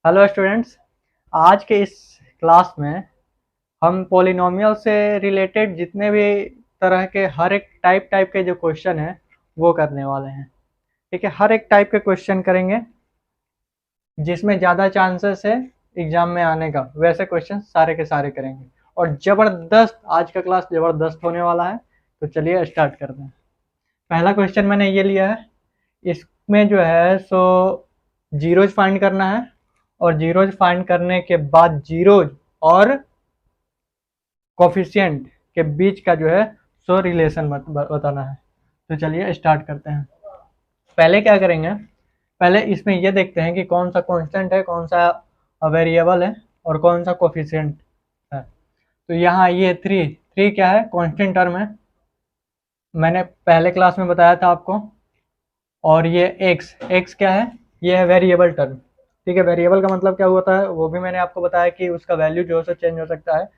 Hello students. आज के इस क्लास में हम पॉलिनोमियल से रिलेटेड जितने भी तरह के हर एक टाइप के जो क्वेश्चन हैं वो करने वाले हैं। ठीक है, हर एक टाइप के क्वेश्चन करेंगे जिसमें ज़्यादा चांसेस है एग्जाम में आने का, वैसे क्वेश्चन सारे के सारे करेंगे। और ज़बरदस्त, आज का क्लास ज़बरदस्त होने वाला है। तो चलिए स्टार्ट करते हैं। पहला क्वेश्चन मैंने ये लिया है। इसमें जो है सो जीरोज फाइंड करना है, और जीरोज फाइंड करने के बाद जीरोज और कोफिशिएंट के बीच का जो है सो रिलेशन बताना है। तो चलिए स्टार्ट करते हैं। पहले क्या करेंगे, पहले इसमें ये देखते हैं कि कौन सा कांस्टेंट है, कौन सा वेरिएबल है और कौन सा कोफिशिएंट है। तो यहाँ ये थ्री थ्री क्या है, कांस्टेंट टर्म है, मैंने पहले क्लास में बताया था आपको। और ये एक्स एक्स क्या है, ये है वेरिएबल टर्म। ठीक है, वेरिएबल का मतलब क्या होता है वो भी मैंने आपको बताया कि उसका वैल्यू जो है सो चेंज हो सकता है,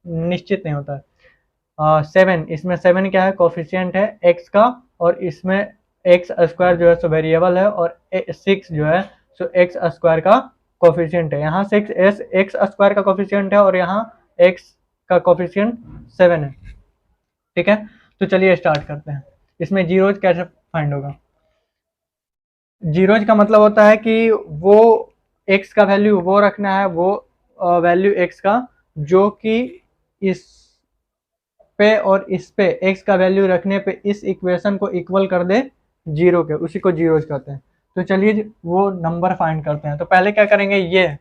निश्चित नहीं होता है। सेवन, इसमें सेवन क्या है, कोफिशिएंट है एक्स का। और इसमें एक्स स्क्वायर जो है सो वेरिएबल है, और सिक्स जो है सो एक्स स्क्वायर का कोफिशिएंट है। यहाँ सिक्स एस एक्स स्क्वायर का कोफिशिएंट है और यहाँ एक्स का कोफिशिएंट सेवन है। ठीक है, तो चलिए स्टार्ट करते हैं। इसमें जीरोज कैसे फाइंड होगा। जीरोज का मतलब होता है कि वो एक्स का वैल्यू वो रखना है, वो वैल्यू एक्स का जो कि इस पे और इस पे एक्स का वैल्यू रखने पे इस इक्वेशन को इक्वल कर दे जीरो के, उसी को जीरोज कहते हैं। तो चलिए वो नंबर फाइंड करते हैं। तो पहले क्या करेंगे, ये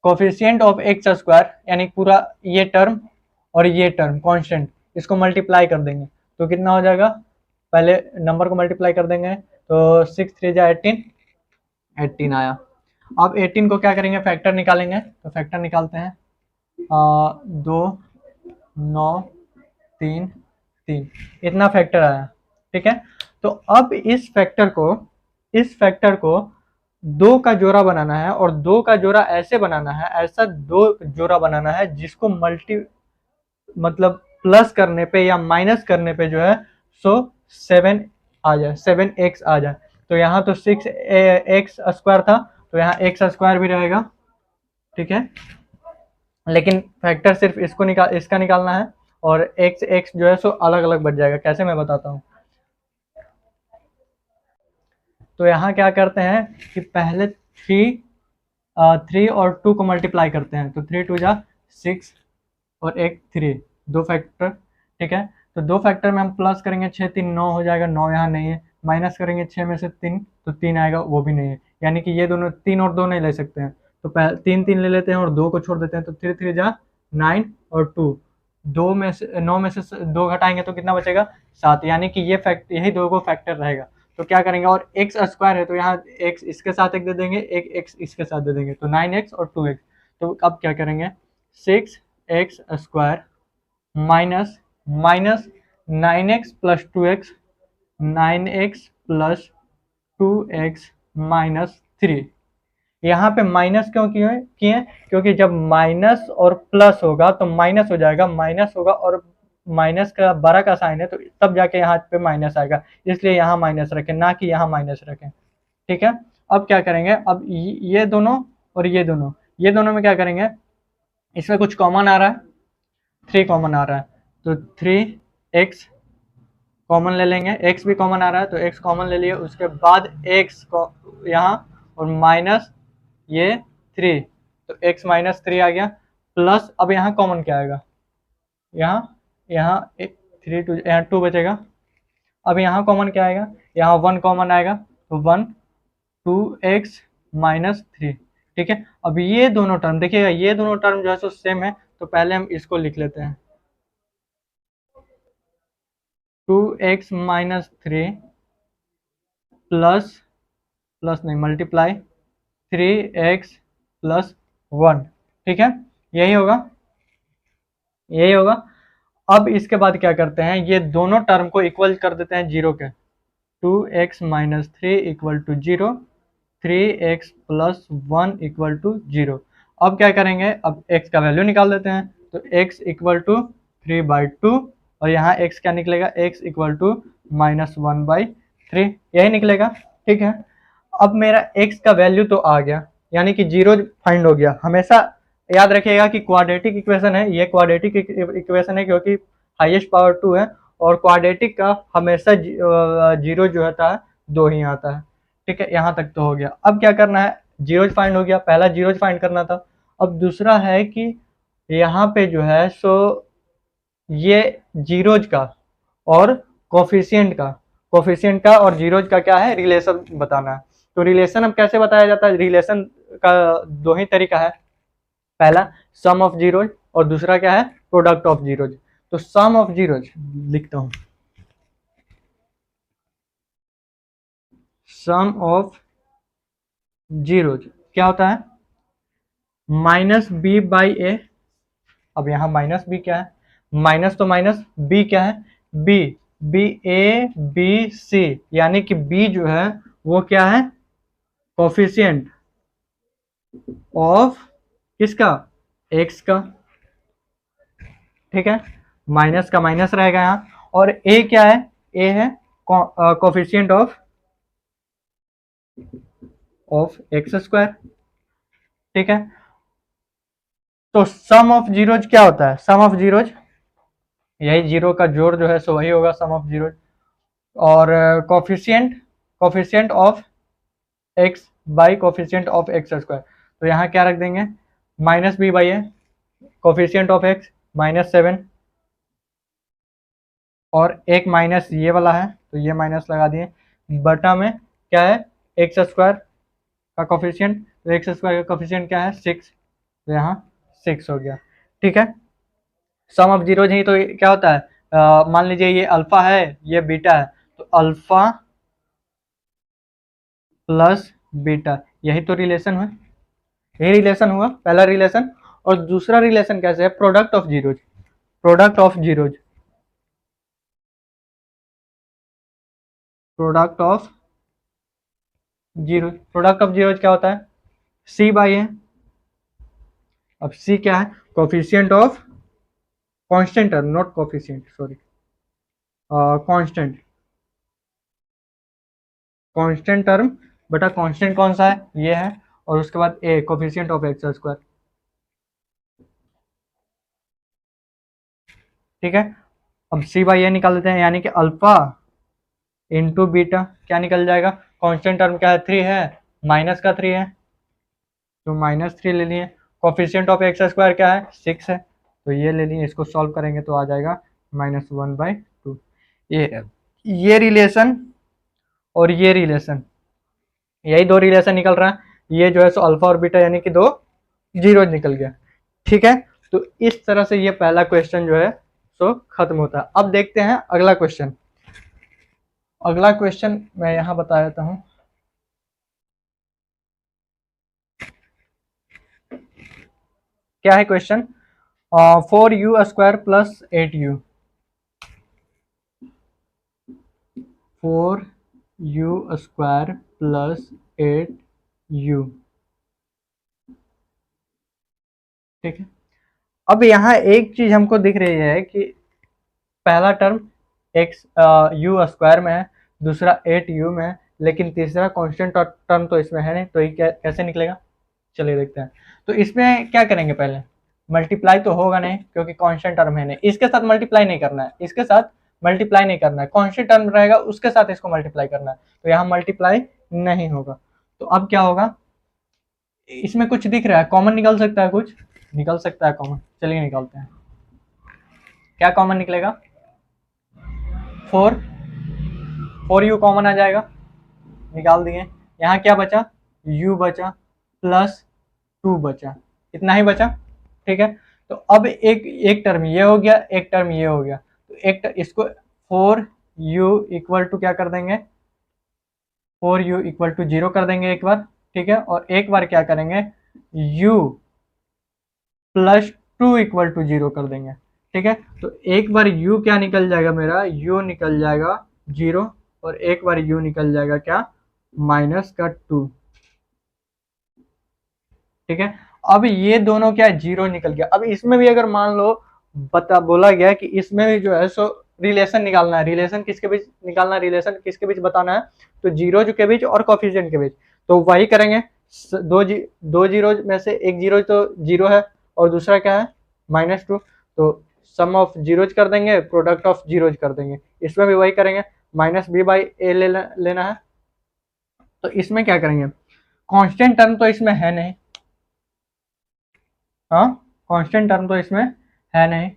कोफिशिएंट ऑफ एक्स स्क्वायर यानी पूरा ये टर्म और ये टर्म कांस्टेंट, इसको मल्टीप्लाई कर देंगे तो कितना हो जाएगा। पहले नंबर को मल्टीप्लाई कर देंगे तो सिक्स थ्री जा 18, 18 आया। अब 18 को क्या करेंगे, फैक्टर निकालेंगे। तो फैक्टर निकालते हैं, 2 9 3 3, इतना फैक्टर आया। ठीक है, तो अब इस फैक्टर को दो का जोड़ा बनाना है, और दो का जोड़ा ऐसे बनाना है, ऐसा दो जोड़ा बनाना है जिसको मतलब प्लस करने पे या माइनस करने पे जो है सो सेवन आ जाए, सेवन एक्स आ जाए। तो यहाँ तो सिक्स एक्स स्क्वायर था, तो यहाँ एक्स स्क्वायर भी रहेगा। ठीक है, लेकिन फैक्टर सिर्फ इसका निकालना है, और एक्स एक्स जो है सो अलग अलग बच जाएगा। कैसे, मैं बताता हूँ। तो यहाँ क्या करते हैं कि पहले थ्री और टू को मल्टीप्लाई करते हैं। तो थ्री टू जा सिक्स और एक थ्री, दो फैक्टर। ठीक है, तो दो फैक्टर में हम प्लस करेंगे, छः तीन नौ हो जाएगा, नौ यहाँ नहीं है। माइनस करेंगे छः में से तीन, तो तीन आएगा, वो भी नहीं है। यानी कि ये दोनों तीन और दो नहीं ले सकते हैं, तो तीन तीन ले लेते हैं और दो को छोड़ देते हैं। तो थ्री थ्री जा नाइन, और टू दो में से नौ में से दो घटाएंगे तो कितना बचेगा, सात। यानी कि यही दो को फैक्टर रहेगा। तो क्या करेंगे, और एक्स स्क्वायर है तो यहाँ एक्स इसके साथ एक दे देंगे, एक एक्स इसके साथ दे देंगे, तो नाइन एक्स और टू एक्स। तो अब क्या करेंगे, six x square minus minus nine x plus two x, nine x plus two x minus three. यहाँ पे माइनस क्यों किए, क्योंकि जब माइनस और प्लस होगा तो माइनस हो जाएगा, माइनस होगा और माइनस का बड़ा का साइन है, तो तब जाके यहाँ पे माइनस आएगा, इसलिए यहाँ माइनस रखें, ना कि यहाँ माइनस रखें। ठीक है, अब क्या करेंगे, अब ये दोनों और ये दोनों में क्या करेंगे, इसमें कुछ कॉमन आ रहा है, थ्री कॉमन आ रहा है, तो थ्री एक्स कॉमन ले लेंगे। एक्स भी कॉमन आ रहा है तो एक्स कॉमन ले लिए, उसके बाद एक्स को यहाँ और माइनस ये थ्री, तो एक्स माइनस थ्री आ गया। प्लस अब यहाँ कॉमन क्या आएगा, यहाँ यहाँ थ्री टू, यहाँ टू बचेगा। अब यहाँ कॉमन क्या आएगा, यहाँ वन कॉमन आएगा, तो one two x minus three. ठीक है, अब ये दोनों टर्म देखिएगा, ये दोनों टर्म जो है सो सेम है, तो पहले हम इसको लिख लेते हैं, two x minus three plus, plus नहीं multiply, three x plus one. ठीक है, यही होगा, यही होगा। अब इसके बाद क्या करते हैं, ये दोनों टर्म को इक्वल कर देते हैं जीरो के। Two x minus three equal to zero, three x plus one equal to zero. अब क्या करेंगे, अब x का वैल्यू निकाल देते हैं। तो x equal to three by two, और यहाँ x क्या निकलेगा, x equal to minus one by three, यही निकलेगा। ठीक है, अब मेरा x का वैल्यू तो आ गया, यानी कि जीरो फाइंड हो गया। हमेशा याद रखिएगा कि क्वाड्रेटिक इक्वेशन है, ये क्वाड्रेटिक इक्वेशन है क्योंकि हाईएस्ट पावर 2 है, और क्वाड्रेटिक का हमेशा जीरो जो होता है 2 ही आता है। ठीक है, यहाँ तक तो हो गया। अब क्या करना है, जीरोज फाइंड हो गया, पहला जीरोज फाइंड करना था। अब दूसरा है कि यहाँ पे जो है सो ये जीरोज का और कोफिशिएंट का और जीरोज का क्या है, रिलेशन बताना है। तो रिलेशन अब कैसे बताया जाता है, रिलेशन का दो ही तरीका है, पहला सम ऑफ जीरोज और दूसरा क्या है, प्रोडक्ट ऑफ जीरोज। तो सम ऑफ जीरोज लिखता हूं, सम ऑफ जीरोज क्या होता है, माइनस बी बाई ए। अब यहां माइनस बी क्या है, माइनस तो माइनस, बी क्या है, B, B A B C, यानी कि बी जो है वो क्या है, कोफिशिएंट ऑफ किसका, एक्स का। ठीक है, माइनस का माइनस रहेगा यहाँ, और ए क्या है, ए है कोफिशिएंट ऑफ एक्स स्क्वायर। ठीक है, तो सम ऑफ जीरोज क्या होता है, सम ऑफ जीरोज यही जीरो का जोड़ जो है सो वही होगा सम ऑफ जीरोज, और coefficient of X by coefficient of X square. तो यहाँ क्या रख देंगे, minus B by A, coefficient of X -7, और एक माइनस ये वाला है तो ये माइनस लगा दिए, बटा में क्या है, एक्स स्क्वायर का कोफिशिएंट, तो एक्स स्क्वायर का कोफिशिएंट क्या है 6, तो यहाँ 6 हो गया। ठीक है, सम ऑफ जीरोज ही तो क्या होता है, मान लीजिए ये अल्फा है ये बीटा है, तो अल्फा प्लस बीटा, यही तो रिलेशन है, यही रिलेशन हुआ पहला रिलेशन। और दूसरा रिलेशन कैसे है, product of zeros, product of zeros, product of zero, product of zeros क्या होता है, सी बाई ए। अब सी क्या है, coefficient of constant term, not coefficient, sorry, constant, constant term बटा कांस्टेंट कौन सा है, ये है, और उसके बाद ए कोफिशिएंट ऑफ एक्स स्क्वायर। ठीक है, अब सी बाई ए निकाल देते हैं, यानी कि अल्फा इंटू बीटा क्या निकल जाएगा, कांस्टेंट टर्म क्या है 3 है, माइनस का 3 है तो -3 ले लिए, कोफिशिएंट ऑफ एक्स स्क्वायर क्या है 6 है तो ये ले लिए, इसको सॉल्व करेंगे तो आ जाएगा -1/2। ये रिलेशन और ये रिलेशन, यही दो रिलेशन निकल रहा है, ये जो है सो अल्फा और बीटा यानी कि दो जीरो निकल गया। ठीक है, तो इस तरह से ये पहला क्वेश्चन जो है सो खत्म होता है। अब देखते हैं अगला क्वेश्चन। अगला क्वेश्चन मैं यहां बता देता हूं, क्या है question, 4u square plus 8u, 4u square plus 8u। ठीक है, अब यहाँ एक चीज हमको दिख रही है कि पहला टर्म एक्स यू स्क्वायर में है, दूसरा 8u में है, लेकिन तीसरा कांस्टेंट टर्म तो इसमें है नहीं, तो ये कैसे निकलेगा, चलिए देखते हैं। तो इसमें क्या करेंगे, पहले मल्टीप्लाई तो होगा नहीं क्योंकि कांस्टेंट टर्म है नहीं, इसके साथ मल्टीप्लाई नहीं करना है, इसके साथ मल्टीप्लाई नहीं करना है, कांस्टेंट टर्म रहेगा उसके साथ इसको मल्टीप्लाई करना है, तो यहाँ मल्टीप्लाई नहीं होगा। तो अब क्या होगा, इसमें कुछ दिख रहा है, कॉमन निकल सकता है, कुछ निकल सकता है कॉमन, चलिए निकालते हैं। क्या कॉमन निकलेगा, 4u कॉमन आ जाएगा, निकाल दिए। यहाँ क्या बचा, u बचा प्लस 2 बचा, इतना ही बचा। ठीक है, तो अब एक टर्म ये हो गया, एक टर्म ये हो गया, तो एक इसको 4u इक्वल टू क्या कर देंगे, 4u इक्वल टू 0 कर देंगे एक बार। ठीक है, और एक बार क्या करेंगे, u प्लस 2 इक्वल टू 0 कर देंगे। ठीक है, तो एक बार u क्या निकल जाएगा मेरा, u निकल जाएगा 0, और एक बार u निकल जाएगा क्या, -2। ठीक है, अब ये दोनों क्या 0 निकल गया। अब इसमें भी अगर मान लो बोला गया कि इसमें भी जो है सो रिलेशन निकालना है, रिलेशन किसके बीच निकालना है, रिलेशन किसके बीच बताना है, तो जीरो के बीच और कोफिशिएंट के बीच, तो वही करेंगे। दो जीरो में से एक जीरो तो जीरो है और दूसरा क्या है -2, तो सम ऑफ जीरोज कर देंगे, प्रोडक्ट ऑफ जीरोज कर देंगे। इसमें भी वही करेंगे, -b/a लेना है। तो इसमें क्या करेंगे, कांस्टेंट टर्म तो इसमें है नहीं, हाँ कांस्टेंट टर्म तो इसमें है नहीं,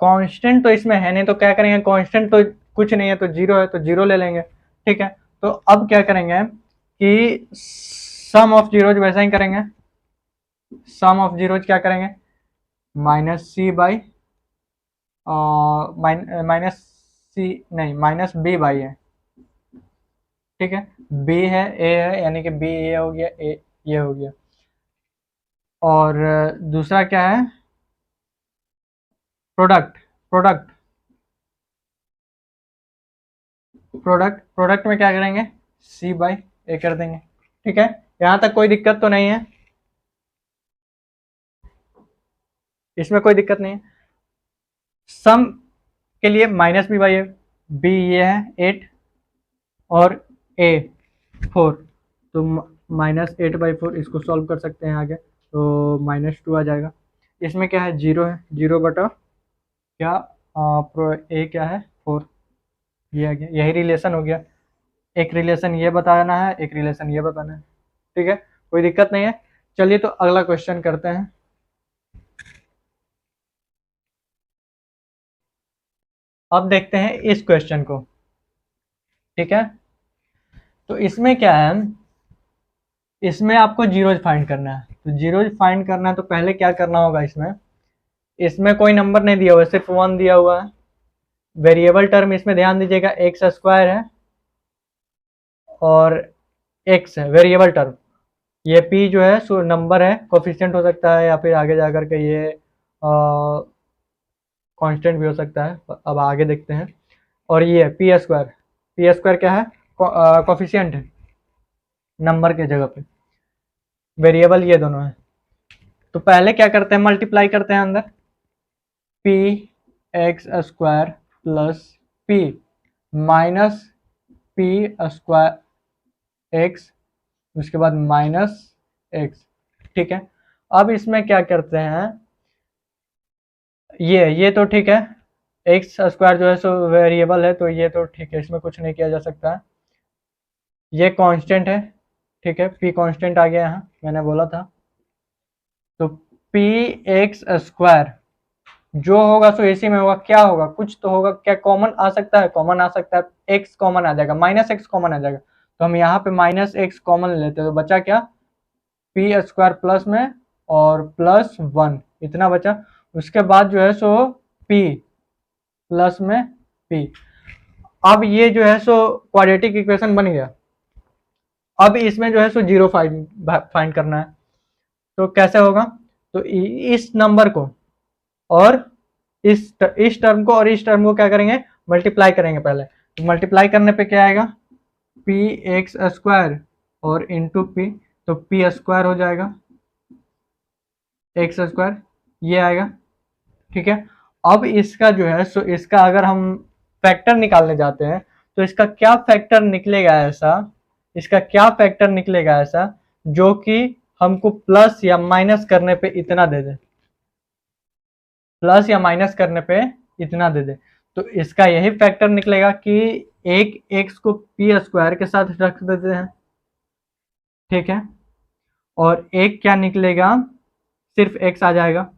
कांस्टेंट तो इसमें है नहीं, तो क्या करेंगे, कांस्टेंट तो कुछ नहीं है तो जीरो है तो जीरो ले लेंगे, ठीक है। तो अब क्या करेंगे कि सम ऑफ जीरोज वैसा ही करेंगे, सम ऑफ जीरोज क्या करेंगे, -c बाई माइनस सी नहीं -b/a, ठीक है। b है a है, यानी कि b ये हो गया, a ये हो गया, और दूसरा क्या है, प्रोडक्ट प्रोडक्ट प्रोडक्ट प्रोडक्ट में क्या करेंगे, c/a कर देंगे, ठीक है। यहाँ तक कोई दिक्कत तो नहीं है, इसमें कोई दिक्कत नहीं है। सम के लिए -b/a, b ये है 8 और a 4, तो -8/4 इसको सॉल्व कर सकते हैं आगे, तो -2 आ जाएगा। इसमें क्या है, जीरो है, जीरो बटा क्या a क्या है 4, ये आ गया, यही रिलेशन हो गया। एक रिलेशन ये बताना है, एक रिलेशन ये बताना है, ठीक है, कोई दिक्कत नहीं है। चलिए तो अगला क्वेश्चन करते हैं। अब देखते हैं इस क्वेश्चन को, ठीक है। तो इसमें क्या है, इसमें आपको जीरोज फाइंड करना है, तो जीरोज फाइंड करना है तो पहले क्या करना होगा, इसमें कोई नंबर नहीं दिया हुआ है, सिर्फ 1 दिया हुआ है। वेरिएबल टर्म इसमें ध्यान दीजिएगा, x² है और x है वेरिएबल टर्म, ये p जो है सो नंबर है, कोफिशिएंट हो सकता है या फिर आगे जाकर के ये कांस्टेंट भी हो सकता है, अब आगे देखते हैं। और ये p² क्या है, कोफिशिएंट है नंबर के जगह पे, वेरिएबल ये दोनों है। तो पहले क्या करते हैं, मल्टीप्लाई करते हैं अंदर, px² plus p minus p² x, उसके बाद -x, ठीक है। अब इसमें क्या करते हैं, ये तो ठीक है, x² जो है सो वेरिएबल है, तो ये तो ठीक है, इसमें कुछ नहीं किया जा सकता है। ये कांस्टेंट है, ठीक है, p कांस्टेंट आ गया यहाँ, मैंने बोला था। तो px² जो होगा सो इसी में होगा, क्या होगा, कुछ तो होगा, क्या कॉमन आ सकता है, कॉमन आ सकता है, x कॉमन आ जाएगा, -x कॉमन आ जाएगा, तो हम यहाँ पे -x कॉमन लेते हैं, तो बचा क्या, p² प्लस में और +1 इतना बचा। उसके बाद जो है सो p प्लस में p, अब ये जो है सो क्वाड्रेटिक इक्वेशन बन गया। अब इसमें जो है सो जीरो फाइंड करना है, तो कैसे होगा, तो इस नंबर को और इस टर्म को और इस टर्म को क्या करेंगे, मल्टीप्लाई करेंगे पहले, तो मल्टीप्लाई करने पे क्या आएगा, px² और इंटू p, तो p² हो जाएगा, x² ये आएगा, ठीक है। अब इसका जो है सो इसका अगर हम फैक्टर निकालने जाते हैं तो इसका क्या फैक्टर निकलेगा ऐसा, इसका क्या फैक्टर निकलेगा ऐसा जो कि हमको प्लस या माइनस करने पे इतना दे दे, प्लस या माइनस करने पे इतना दे दे। तो इसका यही फैक्टर निकलेगा कि एक x को p² के साथ रख देते हैं, ठीक है, और एक क्या निकलेगा, सिर्फ x आ जाएगा,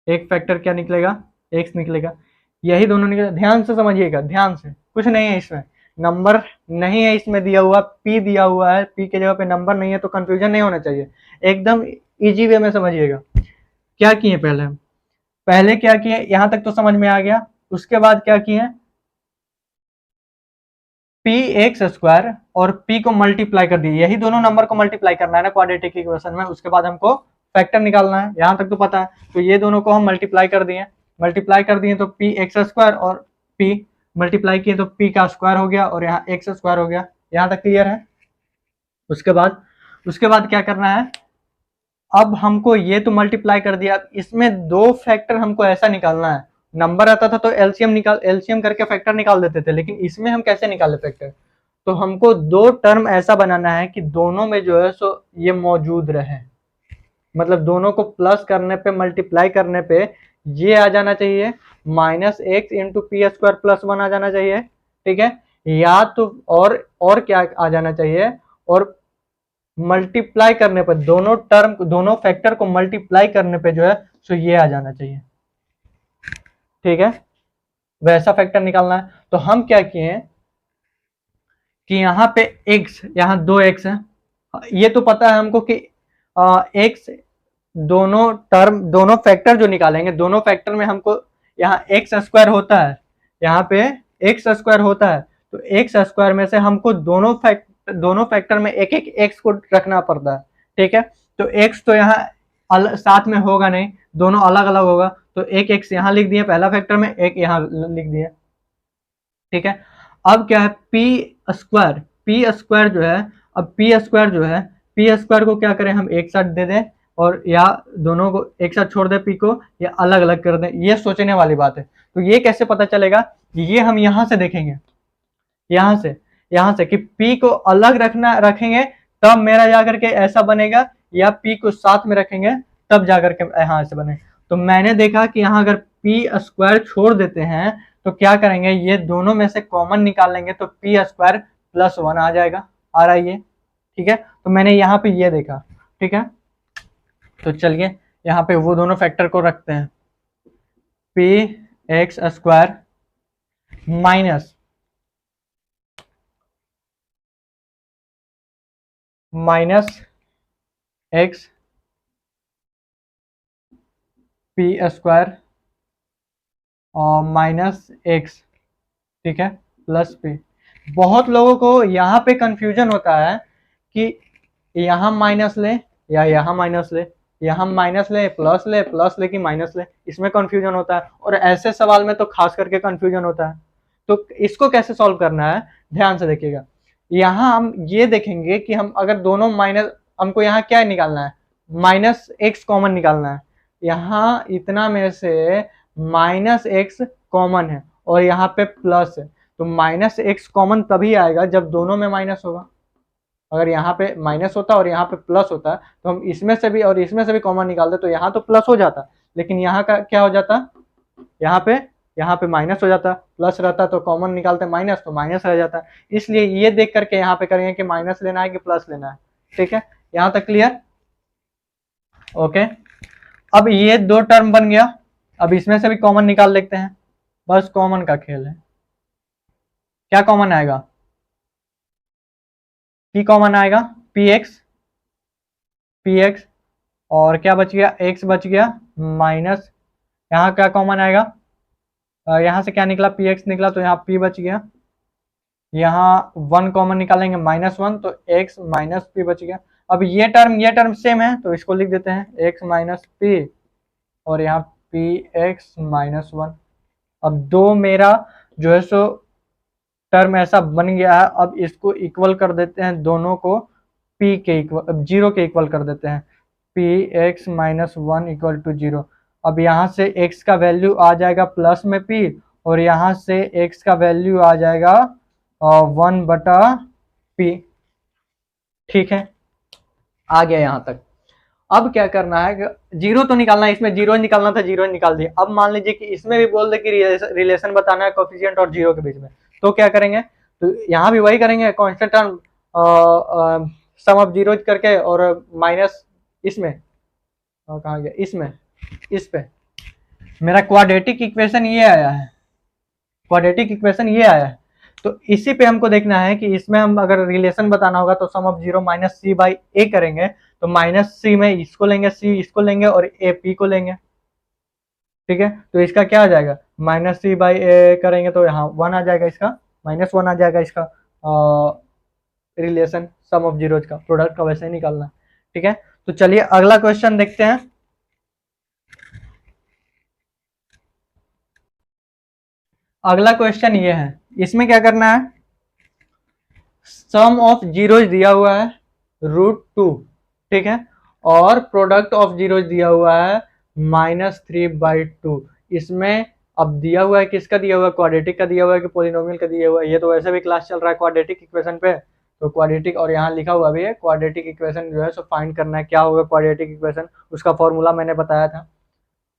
एक फैक्टर क्या निकलेगा, x निकलेगा, यही दोनों निकलेगा। ध्यान से समझिएगा, ध्यान से, कुछ नहीं है इसमें, नंबर नहीं है इसमें दिया हुआ, p दिया हुआ है, p के जगह पे नंबर नहीं है, तो कंफ्यूजन नहीं होना चाहिए, एकदम इजी वे में समझिएगा। क्या किए पहले क्या किए, यहां तक तो समझ में आ गया। उसके बाद क्या किए, px² और p को मल्टीप्लाई कर दिए, यही दोनों नंबर को मल्टीप्लाई करना है ना क्वाड्रेटिक इक्वेशन में, उसके बाद हमको फैक्टर निकालना है, यहां तक तो पता है। तो ये दोनों को हम मल्टीप्लाई कर दिए तो px² और p मल्टीप्लाई किए तो p का स्क्वायर हो गया और यहाँ x² हो गया, यहाँ तक क्लियर है। उसके बाद क्या करना है, अब हमको ये तो मल्टीप्लाई कर दिया, इसमें दो फैक्टर हमको ऐसा निकालना है, नंबर आता था तो एलसीएम करके फैक्टर निकाल देते थे, लेकिन इसमें हम कैसे निकाले फैक्टर, तो हमको दो टर्म ऐसा बनाना है कि दोनों में जो है सो ये मौजूद रहे, मतलब दोनों को प्लस करने पे, मल्टीप्लाई करने पे ये आ जाना चाहिए minus x into p square plus one आ जाना चाहिए, ठीक है। या तो और क्या आ जाना चाहिए, और मल्टीप्लाई करने पर दोनों टर्म, दोनों फैक्टर को मल्टीप्लाई करने पे जो है सो ये आ जाना चाहिए, ठीक है। वैसा फैक्टर निकालना है। तो हम क्या किए कि यहाँ पे x, यहाँ दो x है, ये तो पता है हमको कि x, दोनों टर्म, दोनों फैक्टर जो निकालेंगे, दोनों फैक्टर में हमको यहाँ एक्स स्क्वायर होता है, यहाँ पे एक्स स्क्वायर होता है, तो एक्स स्क्वायर में से हमको दोनों फैक्टर में एक एक एक्स को रखना पड़ता है, ठीक है। तो एक्स तो यहाँ साथ में होगा नहीं, दोनों अलग अलग होगा, तो एक एक्स यहाँ लिख दिए पहला फैक्टर में, एक यहाँ लिख दिए, ठीक है। अब क्या है, पी स्क्वायर जो है, अब पी स्क्वायर जो है, पी स्क्वायर को क्या करें हम एक साथ दे दें, और या दोनों को एक साथ छोड़ दे पी को, या अलग अलग कर दें, ये सोचने वाली बात है। तो ये कैसे पता चलेगा, ये हम यहां से देखेंगे, यहां से कि पी को अलग रखेंगे तब मेरा जाकर के ऐसा बनेगा, या पी को साथ में रखेंगे तब जाकर के यहां ऐसे बनेगा। तो मैंने देखा कि यहाँ अगर पी स्क्वायर छोड़ देते हैं तो क्या करेंगे, ये दोनों में से कॉमन निकाल लेंगे, तो पी स्क्वायर प्लस वन आ जाएगा, आ रहा है ये, ठीक है। तो मैंने यहाँ पे ये देखा, ठीक है। तो चलिए यहाँ पे वो दोनों फैक्टर को रखते हैं, P x square minus x P square और माइनस एक्स, ठीक है, प्लस पी। बहुत लोगों को यहाँ पे कंफ्यूजन होता है कि यहाँ माइनस ले या यहाँ माइनस ले, यहाँ माइनस ले, प्लस ले कि माइनस ले, इसमें कंफ्यूजन होता है, और ऐसे सवाल में तो खास करके कंफ्यूजन होता है। तो इसको कैसे सॉल्व करना है, ध्यान से देखिएगा। यहाँ हम ये देखेंगे कि हम अगर दोनों माइनस, हमको यहाँ क्या निकालना है, माइनस एक्स कॉमन निकालना है। यहाँ इतना में से माइनस एक्स कॉमन है और यहाँ पे प्लस है, तो माइनस एक्स कॉमन तभी आएगा जब दोनों में माइनस होगा। अगर यहाँ पे माइनस होता और यहाँ पे प्लस होता तो हम इसमें से भी और इसमें से भी कॉमन निकालते, तो यहाँ तो प्लस हो जाता, लेकिन यहाँ का क्या हो जाता, यहाँ पे माइनस हो जाता, प्लस रहता तो कॉमन निकालते माइनस, तो माइनस रह जाता। इसलिए ये देख करके यहाँ पे करेंगे कि माइनस लेना है कि प्लस लेना है, ठीक है। यहाँ तक क्लियर, ओके। अब ये दो टर्म बन गया, अब इसमें से भी कॉमन निकाल लेते हैं, बस कॉमन का खेल है। क्या कॉमन आएगा, पी कॉमन आएगा, पी एक्स, और क्या बच गया, एक्स बच गया, माइनस यहाँ क्या कॉमन आएगा, यहाँ से क्या निकला, पी एक्स निकला, तो यहाँ पी बच गया, यहाँ वन कॉमन निकालेंगे माइनस वन, तो एक्स माइनस पी बच गया। अब ये टर्म सेम है, तो इसको लिख देते हैं एक्स माइनस पी, और यहाँ पी एक्स माइनस वन। अब दो मेरा जो है सो टर्म ऐसा बन गया है। अब इसको इक्वल कर देते हैं, दोनों को p के इक्वल, जीरो के इक्वल कर देते हैं, P X minus one equal to zero. अब यहाँ से x का वैल्यू आ जाएगा प्लस में p, और यहाँ से x का वैल्यू आ जाएगा 1/p, ठीक है, आ गया यहाँ तक। अब क्या करना है, जीरो तो निकालना है, इसमें जीरो निकालना था, जीरो निकाल दिया। अब मान लीजिए कि इसमें भी बोल दे कि रिलेशन बताना है कोफिशिएंट और जीरो के बीच में, तो क्या करेंगे, तो यहाँ भी वही करेंगे, constant term sum of zero करके, और माइनस इसमें, कहाँ गया, इसमें, इस पे मेरा क्वाड्रेटिक इक्वेशन ये आया है, तो इसी पे हमको देखना है कि इसमें हम अगर रिलेशन बताना होगा तो sum of zero minus c by a करेंगे, तो माइनस सी में इसको लेंगे, सी इसको लेंगे, और ए पी को लेंगे, ठीक है। तो इसका क्या आ जाएगा, माइनस सी बाई ए करेंगे तो यहाँ वन आ जाएगा, इसका माइनस वन आ जाएगा, इसका रिलेशन सम ऑफ जीरोज का प्रोडक्ट का वैसे ही निकालना है, ठीक है। तो चलिए अगला क्वेश्चन देखते हैं। अगला क्वेश्चन ये है, इसमें क्या करना है, सम ऑफ जीरोज दिया हुआ है √2, ठीक है, और प्रोडक्ट ऑफ जीरोज दिया हुआ है -3/2। इसमें अब दिया हुआ है, किसका दिया हुआ है, क्वाड्रेटिक का दिया हुआ है कि पॉलिनोमियल का दिया हुआ है। ये तो वैसे भी क्लास चल रहा है क्वाड्रेटिक इक्वेशन पे, तो क्वाड्रेटिक, और यहाँ लिखा हुआ भी है क्वाड्रेटिक इक्वेशन जो है सो फाइंड करना है। क्या होगा क्वाड्रेटिक इक्वेशन, उसका फॉर्मूला मैंने बताया था,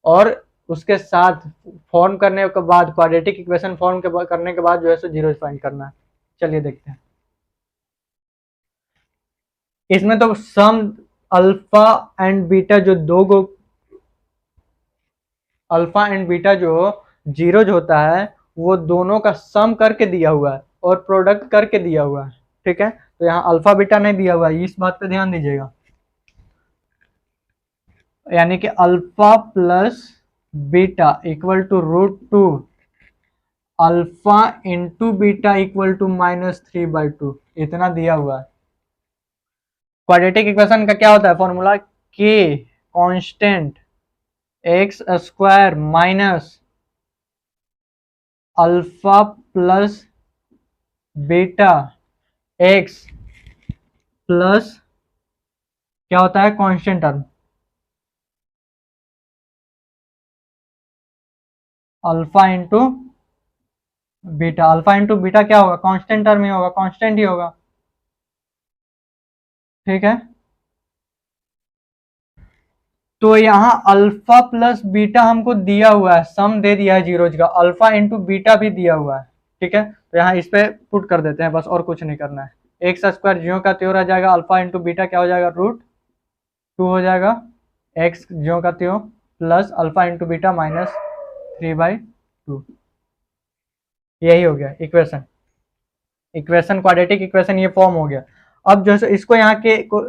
और उसके साथ फॉर्म करने के बाद, क्वाड्रेटिक इक्वेशन फॉर्म करने के बाद जो है सो जीरो फाइंड करना है। चलिए देखते हैं। इसमें तो सम अल्फा एंड बीटा जो दो गो, अल्फा एंड बीटा जो जीरोज होता है वो दोनों का सम करके दिया हुआ है और प्रोडक्ट करके दिया हुआ है। ठीक है, तो यहाँ अल्फा बीटा नहीं दिया हुआ है, इस बात पे ध्यान दीजिएगा। यानी कि alpha plus beta equal to √2 alpha into beta equal to -3/2, इतना दिया हुआ है। क्वाड्रेटिक इक्वेशन का क्या होता है फॉर्मूला, के constant x square minus alpha plus beta x plus क्या होता है constant term alpha into beta. Alpha into beta क्या होगा, कांस्टेंट टर्म ही होगा, कांस्टेंट ही होगा। ठीक है, तो यहाँ अल्फा प्लस बीटा हमको दिया हुआ है, सम दे दिया है जीरोज का, अल्फा इंटू बीटा भी दिया हुआ है। ठीक है, तो यहाँ इस पे पुट कर देते हैं बस, और कुछ नहीं करना है। एक्स स्क्वायर ज्यों का त्यों रह जाएगा, अल्फा इंटू बीटा क्या हो जाएगा, √2 हो जाएगा, एक्स ज्यों का त्यों प्लस अल्फा इंटू बीटा -3/2। यही हो गया इक्वेशन, इक्वेशन क्वाड्रेटिक इक्वेशन ये फॉर्म हो गया। अब जो है इसको यहाँ के को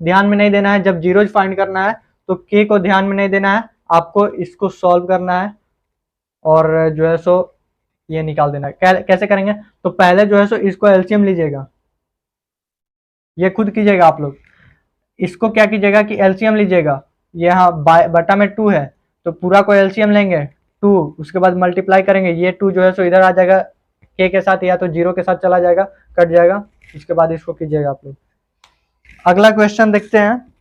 ध्यान में नहीं देना है, जब जीरोज फाइंड करना है तो के को ध्यान में नहीं देना है, आपको इसको सॉल्व करना है और जो है सो ये निकाल देना है। कैसे करेंगे, तो पहले जो है सो इसको एलसीएम लीजिएगा, ये खुद कीजिएगा आप लोग। इसको क्या कीजिएगा कि एलसीएम लीजिएगा, यहाँ बटा में 2 है तो पूरा को एलसीएम लेंगे 2, उसके बाद मल्टीप्लाई करेंगे, ये 2 जो है सो इधर आ जाएगा के साथ, या तो जीरो के साथ चला जाएगा, कट जाएगा। उसके बाद इसको कीजिएगा आप लोग। अगला क्वेश्चन देखते हैं।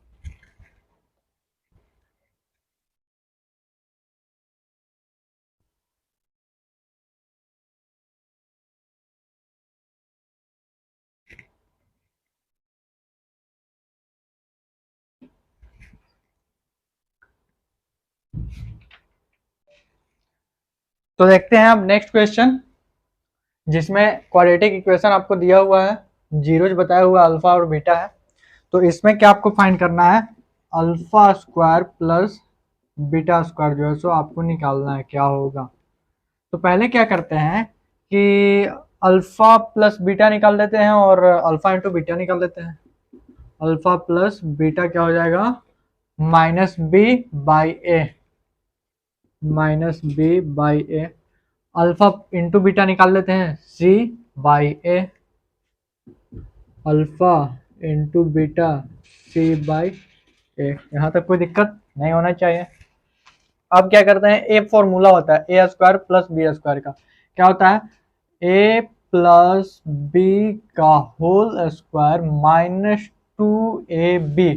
तो देखते हैं अब नेक्स्ट क्वेश्चन, जिसमें क्वाड्रेटिक इक्वेशन आपको दिया हुआ है, जीरोज बताया हुआ अल्फा और बीटा है। तो इसमें क्या आपको फाइंड करना है, alpha square plus beta square जो है सो आपको निकालना है, क्या होगा। तो पहले क्या करते हैं कि अल्फा प्लस बीटा निकाल देते हैं और अल्फा इंटू बीटा निकाल देते हैं। अल्फा प्लस बीटा क्या हो जाएगा, -b/a, -b/a। Alpha into beta निकाल लेते हैं, c/a, alpha into beta c/a। यहाँ तक कोई दिक्कत नहीं होना चाहिए। अब क्या करते हैं, ए फॉर्मूला होता है ए स्क्वायर प्लस बी स्क्वायर का, क्या होता है, ए प्लस बी का होल स्क्वायर -2ab।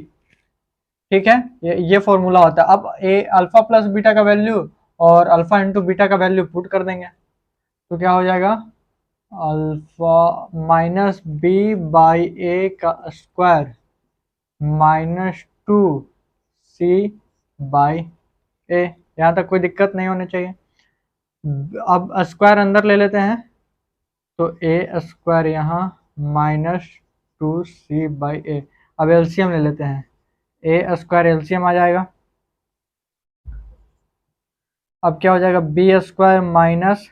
ठीक है, ये फॉर्मूला होता है। अब ए अल्फा प्लस बीटा का वैल्यू और अल्फा इंटू बीटा का वैल्यू पुट कर देंगे, तो क्या हो जाएगा, अल्फा -b/a का स्क्वायर -2c/a। यहाँ तक कोई दिक्कत नहीं होनी चाहिए। अब स्क्वायर अंदर ले लेते हैं, तो a स्क्वायर यहाँ -2c/a। अब एलसीएम ले लेते हैं, a स्क्वायर एलसीएम आ जाएगा। अब क्या हो जाएगा, बी स्क्वायर माइनस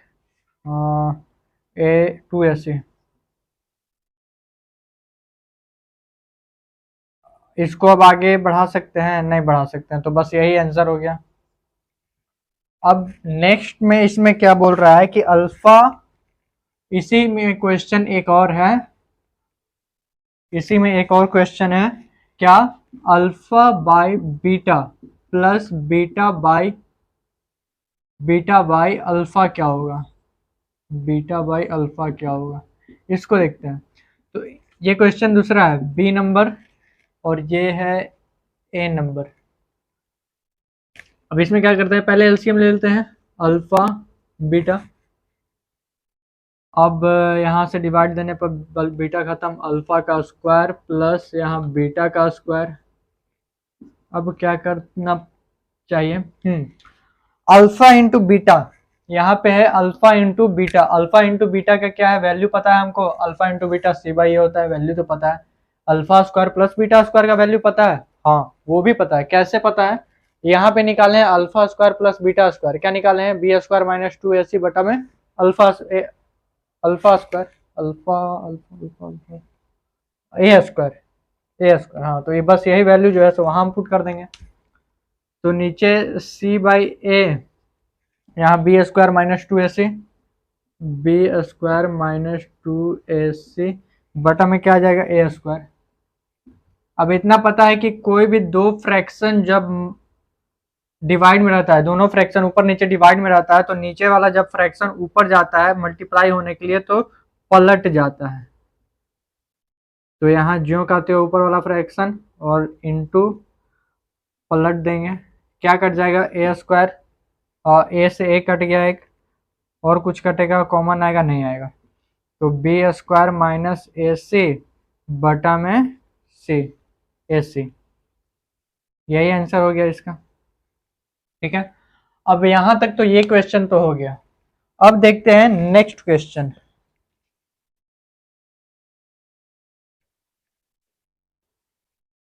a2ac। इसको अब आगे बढ़ा सकते हैं, नहीं बढ़ा सकते हैं, तो बस यही आंसर हो गया। अब नेक्स्ट में इसमें क्या बोल रहा है कि अल्फा, इसी में क्वेश्चन एक और है, इसी में एक और क्वेश्चन है, क्या, alpha by beta plus beta by alpha क्या होगा, बीटा बाय अल्फा क्या होगा, इसको देखते हैं। तो ये क्वेश्चन दूसरा है, बी नंबर, और ये है ए नंबर। अब इसमें क्या करते हैं, पहले एलसीएम ले लेते हैं, अल्फा बीटा। अब यहाँ से डिवाइड देने पर बीटा खत्म, अल्फा का स्क्वायर प्लस यहाँ बीटा का स्क्वायर। अब क्या करना चाहिए, अल्फा इंटू बीटा, यहाँ पे है alpha into beta. Alpha into beta का क्या है, वैल्यू पता है हमको, alpha into beta c by a होता है, वैल्यू तो पता है। Alpha square plus beta square का वैल्यू पता है, हाँ वो भी पता है। कैसे पता है, यहाँ पे निकाले हैं alpha square plus beta square, क्या निकाले हैं, बी स्क्वायर माइनस 2ac बटा में alpha alpha square, alpha alpha alpha a square, हाँ तो ये बस यही वैल्यू जो है सो वहां हम पुट कर देंगे। तो नीचे c बाई ए, यहाँ B square minus 2ac, B square minus 2ac बटा में क्या आ जाएगा, ए स्क्वायर। अब इतना पता है कि कोई भी दो फ्रैक्शन जब डिवाइड में रहता है, दोनों फ्रैक्शन ऊपर नीचे डिवाइड में रहता है, तो नीचे वाला जब फ्रैक्शन ऊपर जाता है मल्टीप्लाई होने के लिए तो पलट जाता है। तो यहाँ ज्यों का त्यों ऊपर वाला फ्रैक्शन और इनटू पलट देंगे, क्या कट जाएगा, ए स्क्वायर, और ए से ए कट गया एक, और कुछ कटेगा, कॉमन आएगा, नहीं आएगा। तो बी स्क्वायर माइनस ए सी बटा में सी, ए सी, यही आंसर हो गया इसका। ठीक है, अब यहां तक तो ये क्वेश्चन तो हो गया। अब देखते हैं नेक्स्ट क्वेश्चन।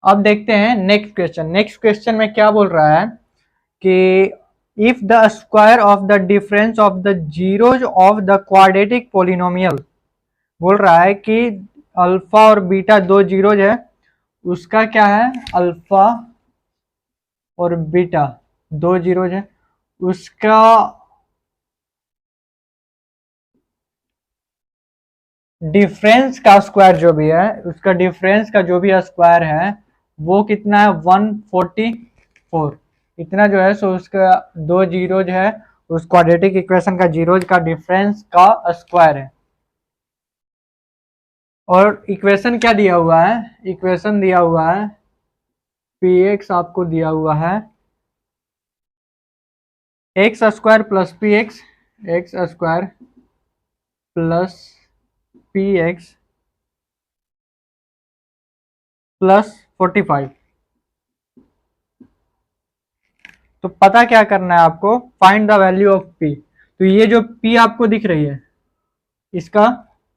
अब देखते हैं नेक्स्ट क्वेश्चन। नेक्स्ट क्वेश्चन में क्या बोल रहा है कि if the square of the difference of the zeros of the quadratic polynomial, बोल रहा है कि अल्फा और बीटा दो जीरोज है, उसका क्या है, अल्फा और बीटा दो जीरोज है, उसका डिफरेंस का स्क्वायर जो भी है, उसका डिफरेंस का जो भी स्क्वायर है वो कितना है, 144। इतना जो है सो उसका दो जीरोज है, उस क्वाड्रेटिक इक्वेशन का जीरोज का डिफरेंस का स्क्वायर है। और इक्वेशन क्या दिया हुआ है, इक्वेशन दिया हुआ है px आपको दिया हुआ है x square plus P x, x square plus P x plus 45। तो पता क्या करना है आपको, find the value of p। तो ये जो p आपको दिख रही है इसका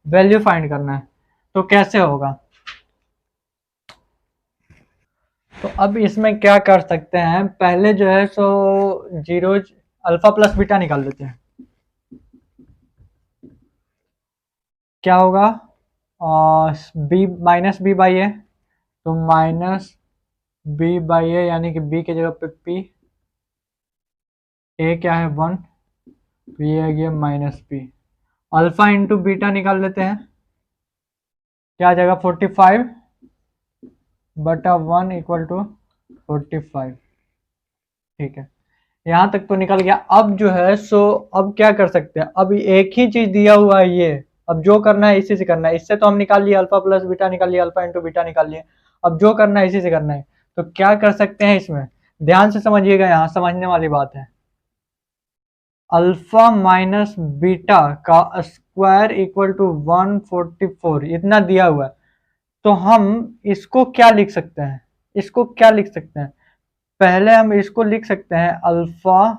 वैल्यू फाइंड करना है। तो कैसे होगा, तो अब इसमें क्या कर सकते हैं, पहले जो है सो जीरोज अल्फा प्लस बीटा निकाल लेते हैं। क्या होगा, बी माइनस बी बाई ए, तो माइनस बी बाई ए यानी कि बी की जगह पे पी, ए क्या है 1, तो ये आ गया minus P. Alpha into beta निकाल लेते हैं, क्या आ जाएगा 45 बटा 1 इक्वल टू 45। ठीक है, यहाँ तक तो निकल गया। अब जो है सो अब क्या कर सकते हैं, अब एक ही चीज दिया हुआ है ये, अब जो करना है इसी से करना है। इससे तो हम निकाल लिए अल्फा प्लस बीटा निकाल लिए, अल्फा इंटू बीटा निकाल लिए, अब जो करना है इसी से करना है। तो क्या कर सकते हैं इसमें, ध्यान से समझिएगा, यहाँ समझने वाली बात है। अल्फा माइनस बीटा का स्क्वायर इक्वल टू 144 इतना दिया हुआ है, तो हम इसको क्या लिख सकते हैं, इसको क्या लिख सकते हैं, पहले हम इसको लिख सकते हैं अल्फा,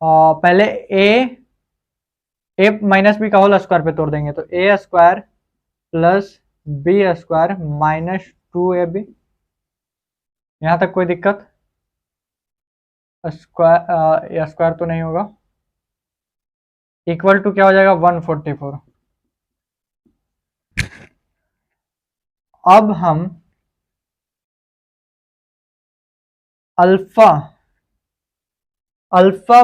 पहले ए माइनस बी का होल स्क्वायर पे तोड़ देंगे, तो a square plus b square minus 2ab। यहां तक कोई दिक्कत, स्क्वायर स्क्वायर तो नहीं होगा, इक्वल टू क्या हो जाएगा 144। अब हम अल्फा अल्फा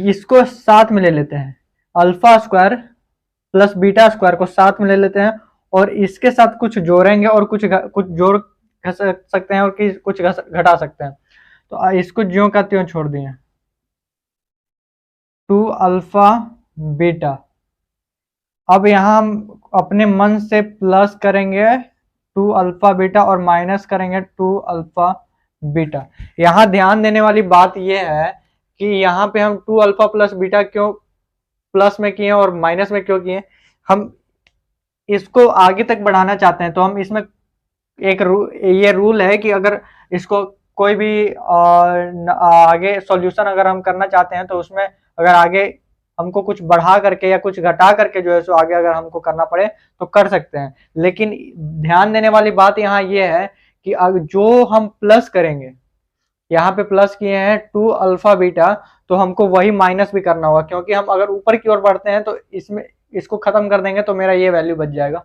इसको साथ में ले लेते हैं, alpha square plus beta square को साथ में ले लेते हैं, और इसके साथ कुछ जोड़ेंगे और कुछ जोड़ सकते हैं और कुछ घटा सकते हैं। तो इसको ज्यों का त्यों छोड़ दिए, 2 अल्फा बीटा। अब यहाँ हम अपने मन से प्लस करेंगे 2 अल्फा बीटा और माइनस करेंगे 2 अल्फा बीटा। यहाँ ध्यान देने वाली बात यह है कि यहाँ पे हम 2 अल्फा प्लस बीटा क्यों प्लस में किए और माइनस में क्यों किए, हम इसको आगे तक बढ़ाना चाहते हैं। तो हम इसमें ये रूल है कि अगर इसको कोई भी आगे सॉल्यूशन अगर हम करना चाहते हैं तो उसमें अगर आगे हमको कुछ बढ़ा करके या कुछ घटा करके जो है सो आगे अगर हमको करना पड़े तो कर सकते हैं। लेकिन ध्यान देने वाली बात यहाँ ये है कि जो हम प्लस करेंगे, यहाँ पे प्लस किए हैं 2 अल्फा बीटा, तो हमको वही माइनस भी करना होगा, क्योंकि हम अगर ऊपर की ओर बढ़ते हैं तो इसमें इसको खत्म कर देंगे तो मेरा ये वैल्यू बच जाएगा।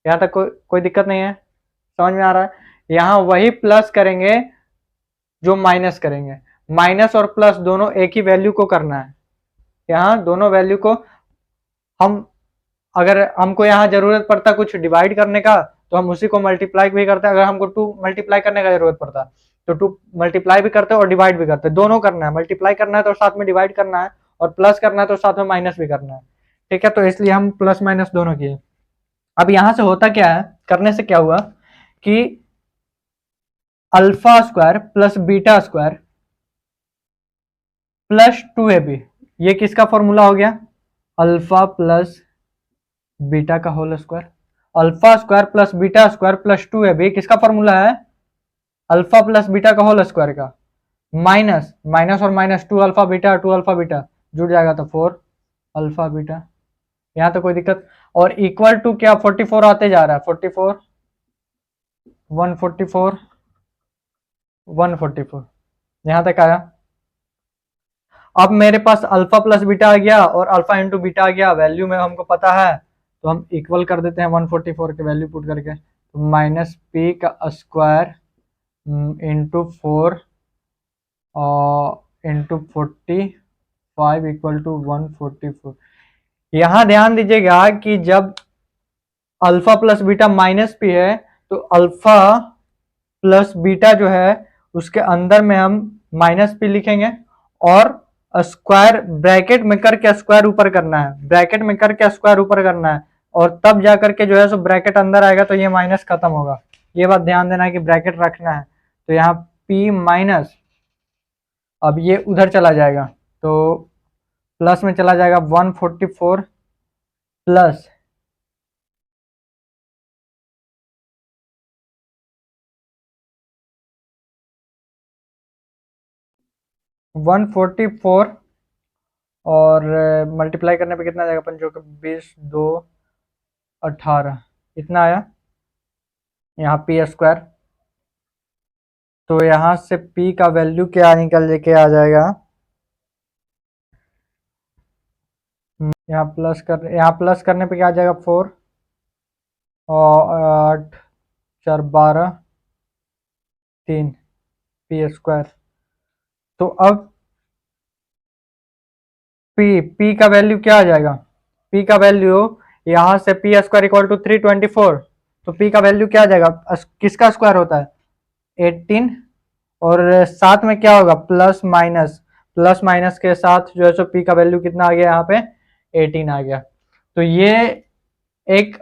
यहाँ तक कोई दिक्कत नहीं है, समझ में आ रहा है। यहाँ वही प्लस करेंगे जो माइनस करेंगे, माइनस और प्लस दोनों एक ही वैल्यू को करना है। यहाँ दोनों वैल्यू को हम, अगर हमको यहाँ जरूरत पड़ता कुछ डिवाइड करने का तो हम उसी को मल्टीप्लाई भी करते हैं। अगर हमको 2 मल्टीप्लाई करने का जरूरत पड़ता तो 2 मल्टीप्लाई भी करते और डिवाइड भी करते, दोनों करना है। मल्टीप्लाई करना है तो साथ में डिवाइड करना है, और प्लस करना है तो साथ में माइनस भी करना है, ठीक है। तो इसलिए हम प्लस माइनस दोनों किए। अब यहां से होता क्या है, करने से क्या हुआ कि alpha square plus beta square plus 2ab, ये किसका फॉर्मूला हो गया, अल्फा प्लस बीटा का whole square. Alpha square plus beta square plus 2ab किसका फॉर्मूला है, अल्फा प्लस बीटा का होल स्क्वायर का, माइनस माइनस और माइनस 2 अल्फा बीटा जुड़ जाएगा तो 4 अल्फा बीटा। यहां तो कोई दिक्कत, और इक्वल टू क्या 44 आते जा रहा है, 44 144 144 यहां तक आया। अब मेरे पास अल्फा प्लस बीटा आ गया और अल्फा इंटू बीटा आ गया, वैल्यू में हमको पता है तो हम इक्वल कर देते हैं 144 के वैल्यू पुट करके, तो माइनस पी का square into 4 into 45 equal to 144। यहां ध्यान दीजिएगा कि जब alpha plus beta minus P है तो अल्फा प्लस बीटा जो है उसके अंदर में हम माइनस पी लिखेंगे, और स्क्वायर ब्रैकेट में करके स्क्वायर ऊपर करना है, ब्रैकेट में करके स्क्वायर ऊपर करना है, और तब जा करके जो है सो ब्रैकेट अंदर आएगा तो ये माइनस खत्म होगा। ये बात ध्यान देना है कि ब्रैकेट रखना है। तो यहाँ p माइनस, अब ये उधर चला जाएगा तो प्लस में चला जाएगा 144 प्लस 144 और मल्टीप्लाई करने पे कितना जाएगा, पंचों का 20 2 18 इतना आया। यहाँ पी स्क्वायर, तो यहाँ से p का वैल्यू क्या निकल के आ जाएगा, यहाँ प्लस करने पे क्या आ जाएगा 4 और 8 4 12 3 पी स्क्वायर। तो अब p का वैल्यू क्या आ जाएगा, p का वैल्यू यहाँ से पी स्क्वायर इक्वल टू 324, तो p का वैल्यू क्या आ जाएगा, किसका स्क्वायर होता है 18, और साथ में क्या होगा प्लस माइनस के साथ जो है सो p का वैल्यू कितना आ गया, यहाँ पे 18 आ गया। तो ये एक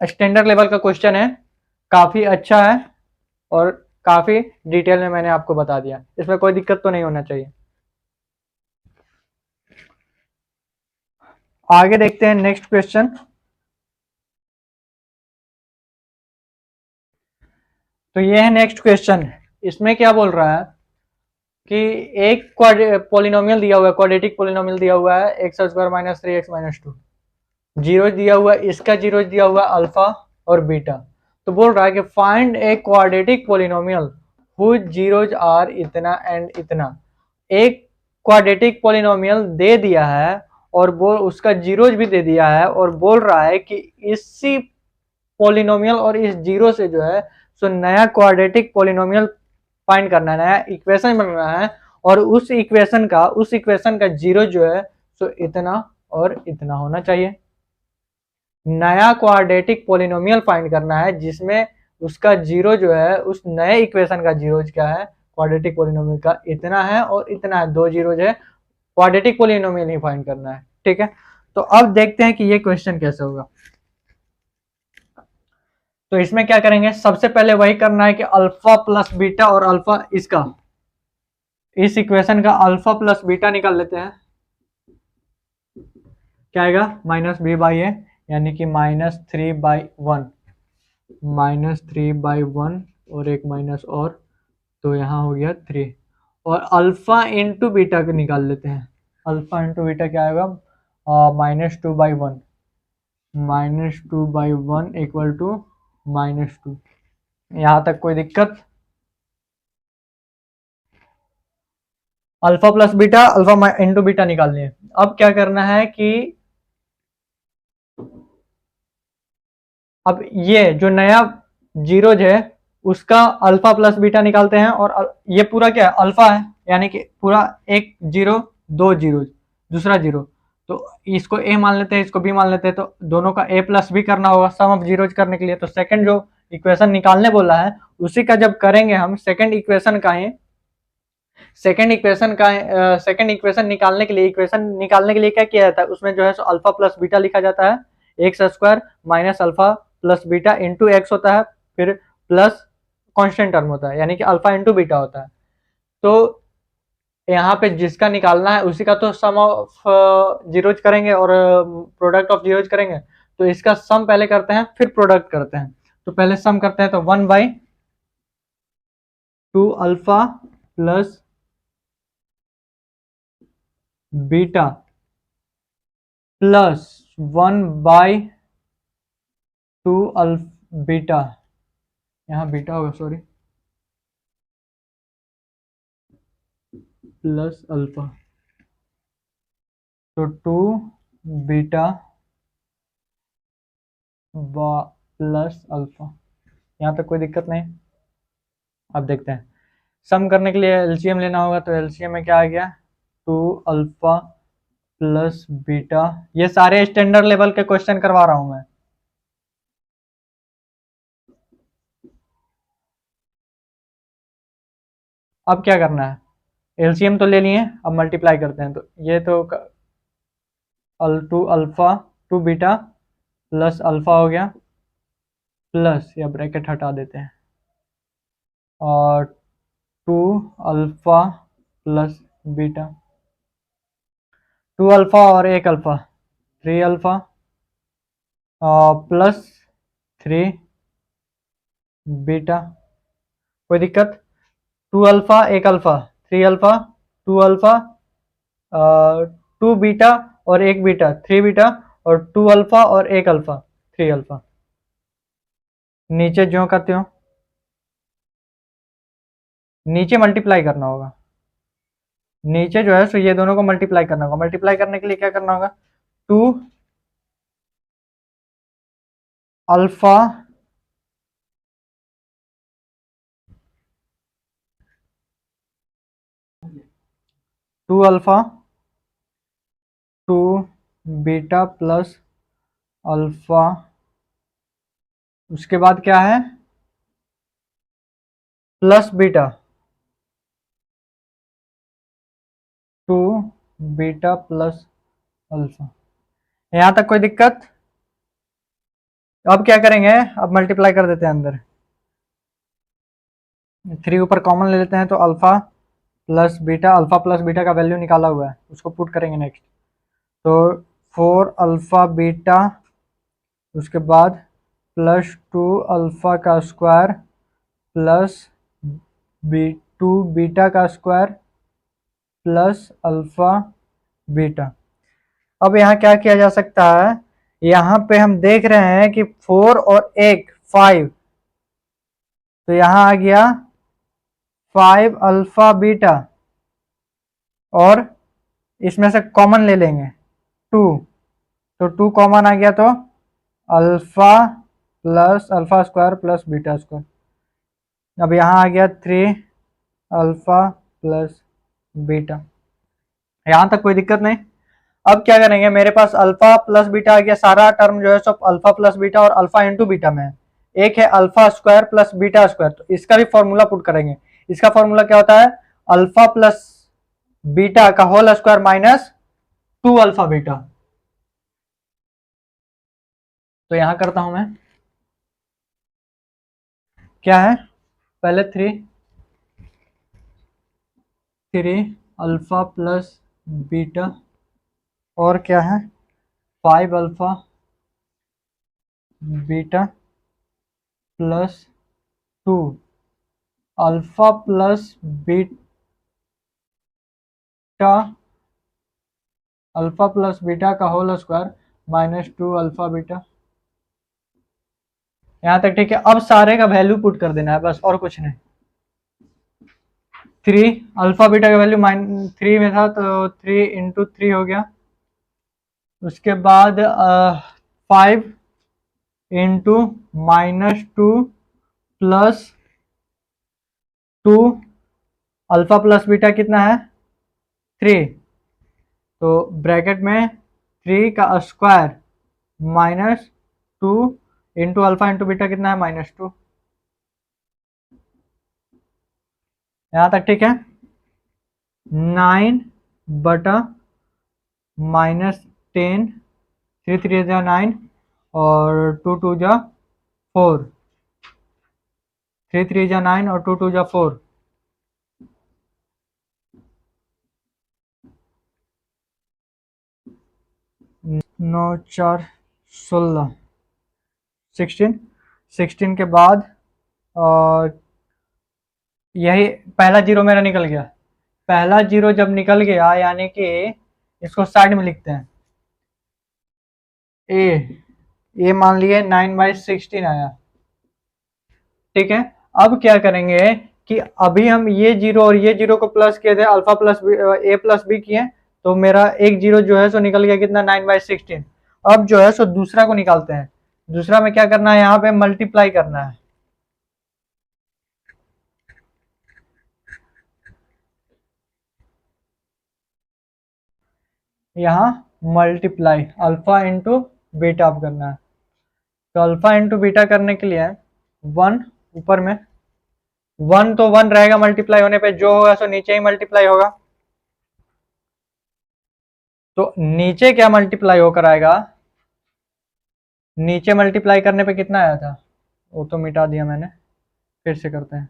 स्टैंडर्ड लेवल का क्वेश्चन है, काफी अच्छा है और काफी डिटेल में मैंने आपको बता दिया, इसमें कोई दिक्कत तो नहीं होना चाहिए। आगे देखते हैं नेक्स्ट क्वेश्चन। तो ये है नेक्स्ट क्वेश्चन, इसमें क्या बोल रहा है कि एक पॉलिनोमियल दिया हुआ है, क्वाड्रेटिक पॉलिनोमियल दिया हुआ है x square minus 3x minus 2, zero दिया हुआ है, इसका जीरो दिया हुआ है अल्फा और बीटा। तो बोल रहा है कि find a quadratic polynomial whose zeros are इतना एंड इतना। एक क्वाड्रेटिक पॉलिनोमियल दे दिया है और उसका जीरोज भी दे दिया है, और बोल रहा है कि इसी पॉलिनोमियल और इस जीरो से जो है सो नया क्वाड्रेटिक पॉलिनोमियल फाइंड करना है, नया इक्वेशन बनना है, और उस इक्वेशन का जीरो जो है सो इतना और इतना होना चाहिए। नया क्वाड्रेटिक पॉलिनोमियल फाइंड करना है जिसमें उसका जीरो जो है उस नए इक्वेशन का जीरो क्या है, क्वाड्रेटिक पॉलिनोमियल का इतना है और इतना है, दो जीरो है, क्वाड्रेटिक पॉलिनोमियल ही फाइंड करना है, ठीक है। तो अब देखते हैं कि ये क्वेश्चन कैसे होगा। तो इसमें क्या करेंगे, सबसे पहले वही करना है कि अल्फा प्लस बीटा और अल्फा इस इक्वेशन का अल्फा प्लस बीटा निकाल लेते हैं। क्या आएगा, -b/a, यानी कि -3/1, -3/1 और एक माइनस और, तो यहाँ हो गया 3। और अल्फा इंटू बीटा को निकाल लेते हैं। अल्फा इंटू बीटा क्या आएगा, -2/1, -2/1 इक्वल टू -2। यहाँ तक कोई दिक्कत? Alpha plus beta, alpha into beta निकालनी है। अब क्या करना है कि अब ये जो नया जीरोज है उसका अल्फा प्लस बीटा निकालते हैं, और ये पूरा क्या है, अल्फा है, यानी कि पूरा एक जीरो, दो जीरो, दूसरा जीरो, तो इसको ए मान लेते हैं, इसको बी मान लेते हैं, तो दोनों का ए प्लस बी करना होगा सम ऑफ जीरोज करने के लिए। तो सेकंड जो इक्वेशन निकालने बोला है उसी का जब करेंगे हम सेकंड इक्वेशन का ही, सेकंड इक्वेशन निकालने के लिए, क्या किया जाता है, उसमें जो है सो अल्फा प्लस बीटा लिखा जाता है, x square minus alpha plus beta into x होता है, फिर प्लस कांस्टेंट टर्म होता है, यानी कि अल्फा इंटू बीटा होता है। तो यहाँ पे जिसका निकालना है उसी का तो सम ऑफ जीरोज करेंगे और प्रोडक्ट ऑफ जीरोज करेंगे। तो इसका सम पहले करते हैं फिर प्रोडक्ट करते हैं। तो पहले सम करते हैं, तो 1/2 alpha plus beta plus 1/2 beta, यहाँ बीटा होगा सॉरी, प्लस अल्फा, तो 2 बीटा प्लस अल्फा। यहाँ तक कोई दिक्कत नहीं। अब देखते हैं, सम करने के लिए एलसीएम लेना होगा, तो एलसीएम में क्या आ गया, 2 अल्फा प्लस बीटा। ये सारे स्टैंडर्ड लेवल के क्वेश्चन करवा रहा हूं मैं। अब क्या करना है, एलसीएम तो ले लिए, अब मल्टीप्लाई करते हैं। तो ये तो 2 अल्फा 2 बीटा प्लस अल्फा हो गया, प्लस या ब्रैकेट हटा देते हैं, और 2 अल्फा प्लस बीटा, 2 अल्फा और एक अल्फा, 3 अल्फा प्लस 3 बीटा। कोई दिक्कत? 2 अल्फा एक अल्फा, 3 अल्फा, 2 अल्फा, 2 बीटा और एक बीटा, 3 बीटा, और 2 अल्फा और एक अल्फा, 3 अल्फा। नीचे ज्यों का त्यों, नीचे मल्टीप्लाई करना होगा, नीचे जो है सो ये दोनों को मल्टीप्लाई करना होगा। मल्टीप्लाई करने के लिए क्या करना होगा, 2 alpha two alpha 2 beta plus alpha, उसके बाद क्या है, plus beta, 2 beta plus alpha. यहां तक कोई दिक्कत? अब क्या करेंगे, अब मल्टीप्लाई कर देते हैं अंदर, 3 ऊपर कॉमन ले लेते हैं, तो alpha plus beta, alpha plus beta का वैल्यू निकाला हुआ है उसको पुट करेंगे नेक्स्ट, तो 4 अल्फा बीटा, उसके बाद प्लस 2 अल्फा का स्क्वायर प्लस 2 बीटा का स्क्वायर प्लस अल्फा बीटा। अब यहाँ क्या किया जा सकता है, यहाँ पे हम देख रहे हैं कि 4 और 1 5, तो यहाँ आ गया 5 अल्फा बीटा, और इसमें से कॉमन ले लेंगे 2, तो 2 कॉमन आ गया, तो alpha plus alpha square plus beta square. अब यहाँ आ गया 3 अल्फा प्लस बीटा। यहाँ तक कोई दिक्कत नहीं। अब क्या करेंगे, मेरे पास अल्फा प्लस बीटा आ गया, सारा टर्म जो है सब अल्फा प्लस बीटा और अल्फा इंटू बीटा में है। एक है alpha square plus beta square, तो इसका भी फॉर्मूला पुट करेंगे। इसका फॉर्मूला क्या होता है, अल्फा प्लस बीटा का whole square minus 2 alpha beta. तो यहां करता हूं मैं, क्या है, पहले 3 अल्फा प्लस बीटा, और क्या है 5 alpha beta plus 2 alpha plus beta का whole square minus 2 alpha beta. यहाँ तक ठीक है। अब सारे का वैल्यू पुट कर देना है बस, और कुछ नहीं। 3 अल्फा बीटा का वैल्यू 3 में था तो 3 इंटू 3 हो गया। उसके बाद 5 into minus 2 plus 2 alpha plus beta कितना है 3, तो ब्रैकेट में 3 का square minus 2 into alpha into beta कितना है -2। यहाँ तक ठीक है। 9 बटा -10, 3 3 जा 9 और 2 2 जा 4, 3 3 जा 9 और 2 2 जा 4। 9 4 16, 16 के बाद यही पहला जीरो मेरा निकल गया। पहला जीरो जब निकल गया यानी कि इसको साइड में लिखते हैं। ए मान लिए 9/16 आया। ठीक है। अब क्या करेंगे कि अभी हम ये जीरो और ये जीरो को प्लस किए थे, अल्फा प्लस ए प्लस बी किए, तो मेरा एक जीरो जो है सो निकल गया कितना 9/16। अब जो है सो दूसरा को निकालते हैं। दूसरा में क्या करना है, यहाँ पे मल्टीप्लाई करना है। यहाँ मल्टीप्लाई अल्फा इंटू बीटा अब करना है। तो अल्फा इंटू बीटा करने के लिए 1 ऊपर में 1 तो 1 रहेगा, मल्टीप्लाई होने पे जो होगा सो नीचे ही मल्टीप्लाई होगा। तो नीचे क्या मल्टीप्लाई होकर आएगा, नीचे मल्टीप्लाई करने पे कितना आया था वो तो मिटा दिया मैंने, फिर से करते हैं।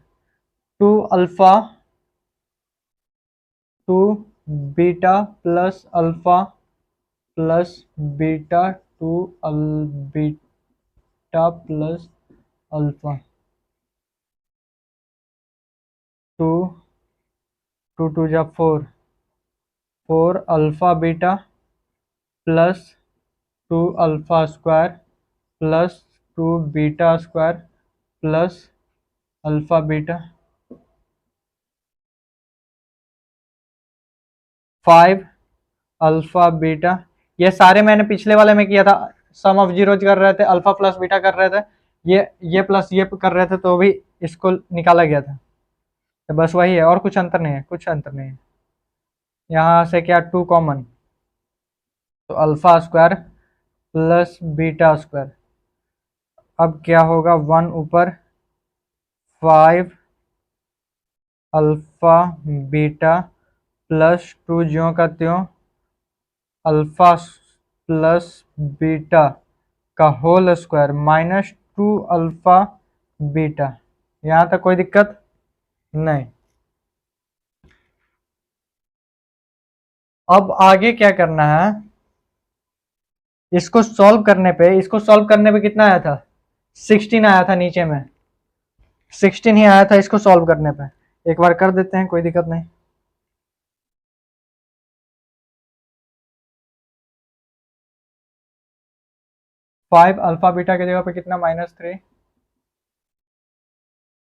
2 alpha 2 beta plus alpha plus beta 2 beta plus alpha 2 2 2 जा 4 4 alpha beta plus 2 alpha square plus 2 beta square plus alpha beta 5 alpha beta. ये सारे मैंने पिछले वाले में किया था, सम ऑफ जीरो कर रहे थे, अल्फा प्लस बीटा कर रहे थे, ये प्लस ये कर रहे थे, तो भी इसको निकाला गया था। तो बस वही है, और कुछ अंतर नहीं है, कुछ अंतर नहीं है। यहाँ से क्या 2 कॉमन, तो alpha square plus beta square. अब क्या होगा 1 ऊपर 5 अल्फा बीटा प्लस 2 ज्यों का त्यों अल्फा प्लस बीटा का होल स्क्वायर -2 अल्फा बीटा। यहाँ तक कोई दिक्कत नहीं। अब आगे क्या करना है, इसको सॉल्व करने पे कितना आया था 16 आया था, नीचे में 16 ही आया था इसको सॉल्व करने पे। एक बार कर देते हैं, कोई दिक्कत नहीं। फाइव अल्फा बीटा की जगह पे कितना -3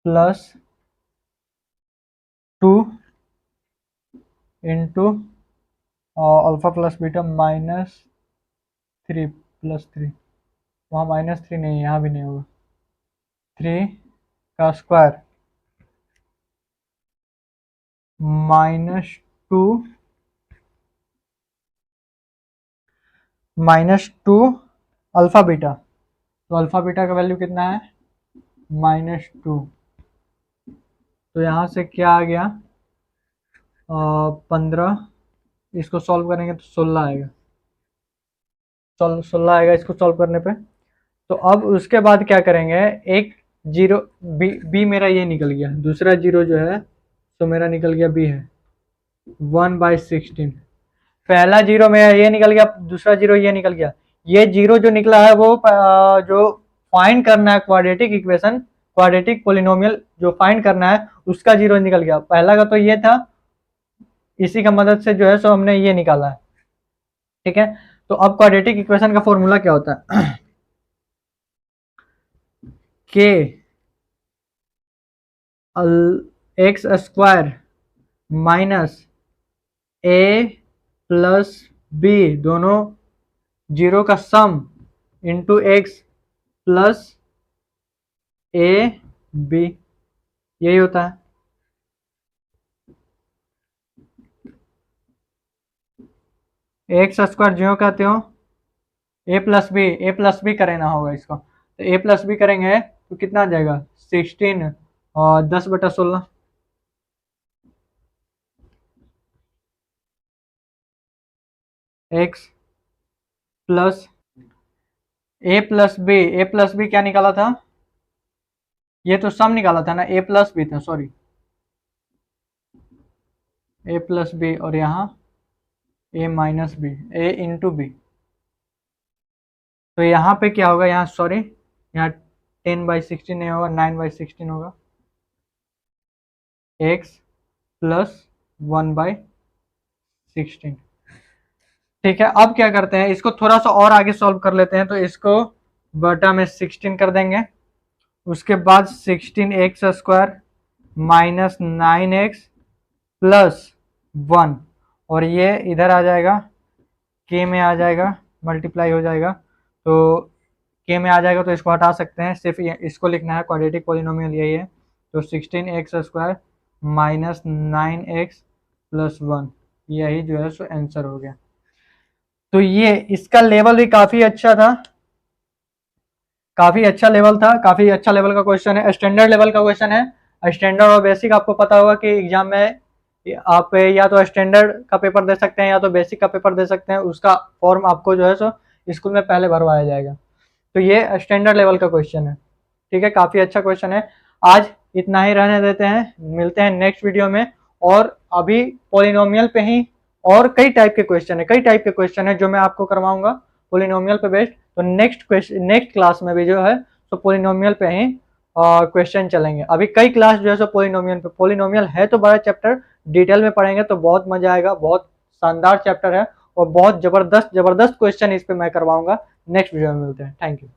plus 2 into alpha plus beta -3 plus 3, वहाँ -3 नहीं है, यहाँ भी नहीं होगा। 3 का स्क्वायर -2 अल्फा बीटा, तो अल्फा बीटा का वैल्यू कितना है -2। तो यहाँ से क्या आ गया 15, इसको सॉल्व करेंगे तो 16 आएगा, 16 आएगा इसको सॉल्व करने पे। तो अब उसके बाद क्या करेंगे, एक जीरो बी मेरा ये निकल गया, दूसरा जीरो जो है तो मेरा निकल गया बी है 1/16। पहला जीरो मेरा ये निकल गया, दूसरा जीरो ये निकल गया, ये जीरो जो निकला है वो जो फाइंड करना है क्वाड्रेटिक इक्वेशन, क्वाड्रेटिक पोलिनोमियल जो फाइंड करना है उसका जीरो निकल गया। पहला का तो ये था, इसी का मदद से जो है सो हमने ये निकाला है। ठीक है, तो अब क्वाड्रेटिक इक्वेशन का फॉर्मूला क्या होता है? के x square minus a plus b दोनों जीरो का sum into x plus a b, यही होता है। एक्स स्क्वायर जो कहते हो ए प्लस बी करेना होगा इसको, तो ए प्लस बी करेंगे तो कितना आ जाएगा 16 और 10/16 एक्स प्लस ए प्लस बी क्या निकाला था? ये तो सम निकाला था ना, ए प्लस बी था, सॉरी ए प्लस बी, और यहाँ ए माइनस बी, ए इंटू बी। तो यहाँ पे क्या होगा, यहाँ सॉरी यहाँ 10/16 नहीं होगा, 9/16 होगा, x प्लस 1/16। ठीक है, अब क्या करते हैं, इसको थोड़ा सा और आगे सॉल्व कर लेते हैं। तो इसको बटा में 16 कर देंगे, उसके बाद 16x square minus 9x plus 1, और ये इधर आ जाएगा k में आ जाएगा, मल्टीप्लाई हो जाएगा, तो k में आ जाएगा तो इसको हटा सकते हैं, सिर्फ इसको लिखना है, क्वाड्रेटिक पॉलिनोमियल यही है। तो 16x square minus 9x plus 1, यही जो है सो आंसर हो गया। तो ये इसका लेवल भी काफ़ी अच्छा था, काफ़ी अच्छा लेवल था, काफ़ी अच्छा लेवल का क्वेश्चन है, स्टैंडर्ड लेवल का क्वेश्चन है। स्टैंडर्ड और बेसिक आपको पता होगा कि एग्जाम में आप या तो स्टैंडर्ड का पेपर दे सकते हैं या तो बेसिक का पेपर दे सकते हैं, उसका फॉर्म आपको जो है सो स्कूल में पहले भरवाया जाएगा। तो ये स्टैंडर्ड लेवल का क्वेश्चन है। ठीक है, काफ़ी अच्छा क्वेश्चन है। आज इतना ही रहने देते हैं, मिलते हैं नेक्स्ट वीडियो में। और अभी पॉलिनोमियल पे ही और कई टाइप के क्वेश्चन है जो मैं आपको करवाऊंगा पॉलिनोमियल पे बेस्ड। तो नेक्स्ट क्लास में भी जो है तो पॉलिनोमियल पे ही क्वेश्चन चलेंगे। अभी कई क्लास जो है सो पॉलिनोमियल है तो बड़ा चैप्टर, डिटेल में पढ़ेंगे तो बहुत मजा आएगा, बहुत शानदार चैप्टर है और बहुत जबरदस्त क्वेश्चन इस पे मैं करवाऊंगा। नेक्स्ट वीडियो में मिलते हैं, थैंक यू।